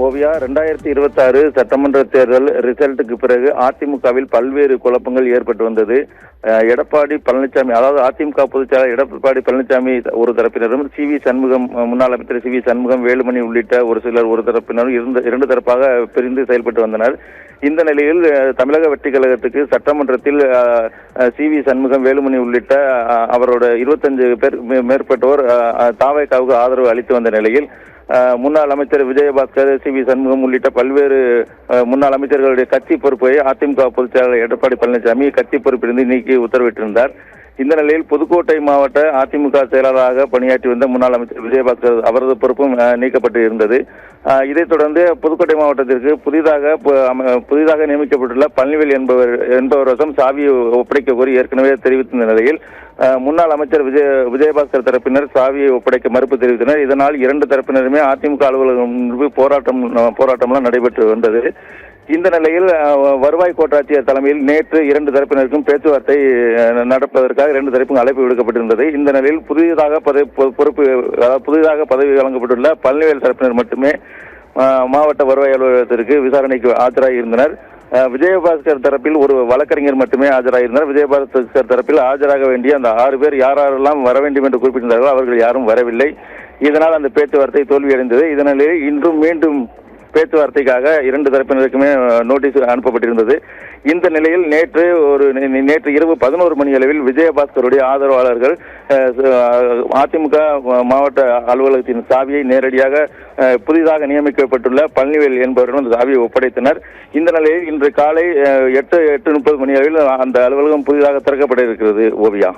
ஓவியா 2026 சட்டமன்ற தேர்தல் ரிசல்ட்டுக்கு பிறகு அதிமுகவில் பல்வேறு குழப்பங்கள் ஏற்பட்டு வந்தது. எடப்பாடி பழனிசாமி, அதாவது அதிமுக பொதுச்செயலாளர் எடப்பாடி பழனிசாமி ஒரு தரப்பினரும், சண்முகம், முன்னாள் அமைச்சர் சண்முகம், வேலுமணி உள்ளிட்ட ஒரு சிலர் ஒரு தரப்பினரும் இரண்டு தரப்பாக பிரிந்து செயல்பட்டு வந்தனர். இந்த நிலையில் தமிழக வெற்றி கழகத்துக்கு சட்டமன்றத்தில் சண்முகம், வேலுமணி உள்ளிட்ட அவரோட 25 பேர் மேற்பட்டோர் தாவேகாவுக்கு ஆதரவு அளித்து வந்த நிலையில் முன்னாள் அமைச்சர் விஜயபாஸ்கர், சண்முகம் உள்ளிட்ட பல்வேறு முன்னாள் அமைச்சர்களுடைய கட்சி பொறுப்பை அதிமுக பொதுச் செயலாளர் எடப்பாடி பழனிசாமி கட்சி பொறுப்பிலிருந்து நீக்கி உத்தரவிட்டிருந்தார். இந்த நிலையில் புதுக்கோட்டை மாவட்ட அதிமுக செயலாளராக பணியாற்றி வந்த முன்னாள் அமைச்சர் விஜயபாஸ்கர் அவரது பொறுப்பும் நீக்கப்பட்டு இருந்தது. இதைத் தொடர்ந்து புதுக்கோட்டை மாவட்டத்திற்கு புதிதாக நியமிக்கப்பட்டுள்ள பழனிவேல் என்பவர் வசம் சாவியை ஒப்படைக்க கோரி ஏற்கனவே தெரிவித்த நிலையில் முன்னாள் அமைச்சர் விஜயபாஸ்கர் தரப்பினர் சாவியை ஒப்படைக்க மறுப்பு தெரிவித்தனர். இதனால் இரண்டு தரப்பினருமே அதிமுக அலுவலகம் போராட்டம்லாம் நடைபெற்று வந்தது. இந்த நிலையில் வருவாய் கோட்டாட்சியர் தலைமையில் நேற்று இரண்டு தரப்பினருக்கும் பேச்சுவார்த்தை நடப்பதற்காக இரண்டு தரப்புக்கும் அழைப்பு விடுக்கப்பட்டிருந்தது. இந்த நிலையில் புதிதாக பதவி வழங்கப்பட்டுள்ள பழனிவேல் தரப்பினர் மட்டுமே மாவட்ட வருவாய் அலுவலகத்திற்கு விசாரணைக்கு ஆஜராகியிருந்தனர். விஜயபாஸ்கர் தரப்பில் ஒரு வழக்கறிஞர் மட்டுமே ஆஜராகியிருந்தனர். விஜயபாஸ்கர் தரப்பில் ஆஜராக வேண்டிய அந்த 6 பேர் யாரெல்லாம் வர வேண்டும் என்று குறிப்பிட்டிருந்தார்களோ அவர்கள் யாரும் வரவில்லை. இதனால் அந்த பேச்சுவார்த்தை தோல்வியடைந்தது. இதனாலே இன்றும் மீண்டும் பேச்சுவார்த்தைக்காக இரண்டு தரப்பினருக்குமே நோட்டீஸ் அனுப்பப்பட்டிருந்தது. இந்த நிலையில் நேற்று இரவு 11 மணி அளவில் விஜயபாஸ்கருடைய ஆதரவாளர்கள் அதிமுக மாவட்ட அலுவலகத்தின் சாவியை நேரடியாக புதிதாக நியமிக்கப்பட்டுள்ள பழனிவேல் என்பவரிடம் அந்த சாவியை ஒப்படைத்தனர். இந்த நிலையில் இன்று காலை 8:30 மணி அளவில் அந்த அலுவலகம் புதிதாக திறக்கப்பட இருக்கிறது. ஓவியா.